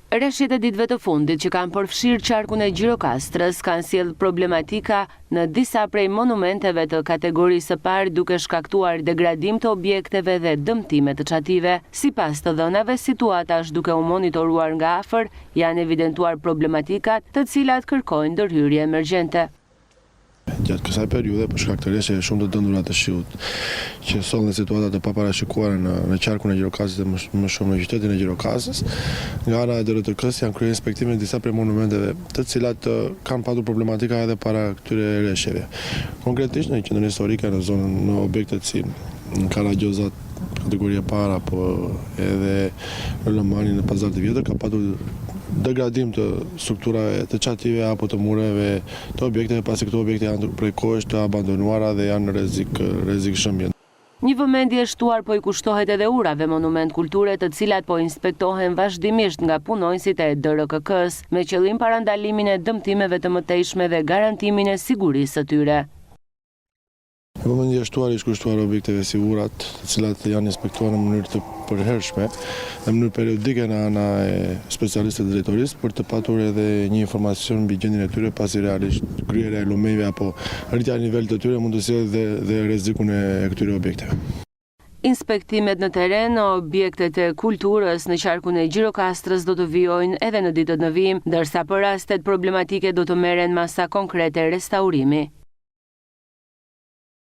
Rreshjet e ditëve të fundit që kanë përfshirë qarkun e Gjirokastrës kanë sjellë problematika në disa prej monumenteve të kategorisë së parë, duke shkaktuar degradim të objekteve dhe dëmtime të çative. Sipas të dhënave, situata është duke u monitoruar nga afër, janë evidentuar problematikat të cilat kërkojnë ndërhyrje emergjente. Gjatë kësaj periudhe, për shkak të rreshjeve shumë të dëndura të shiut, që sollën situata të paparashikuara në qarkun e Gjirokastës dhe më shumë në qytetin e Gjirokastës, nga ana e DRTK-s janë kryer inspektime në disa prej monumenteve, të cilat kanë patur problematika edhe para këtyre rreshjeve. Konkretisht në qendrën historike, në zonën në objektet si në Karagjozat, kategoria para, po edhe në Lomani, në Pazar të Vjetër, ka patur degradim të strukturave të çative apo të mureve të objekteve, pasi këto objekte janë prej kohësh të abandonuara dhe janë në rrezik shëmbje. Një vëmendje e shtuar po i kushtohet edhe urave monument kulture, të cilat po inspektohen vazhdimisht nga punonjësit e DRKK-s, me qëllim parandalimin e dëmtimeve të mëtejshme dhe garantimin e sigurisë së tyre. Vëmendje e shtuar i kushtuar objekteve si urat, të cilat janë inspektuar në mënyrë të përhershme, në mënyrë periodike në ana e specialistëve të drejtorisë, për të patur edhe një informacion mbi gjendjen e tyre, pasi realisht kryerja e lumejve apo rritja e nivelit të tyre mund të sjellë dhe rrezikun e këtyre objekteve. Inspektimet në teren në objektet e kulturës në qarkun e Gjirokastrës do të vijojnë edhe në ditët në vijim, ndërsa për rastet problematike do të merren masa konkrete restaurimi.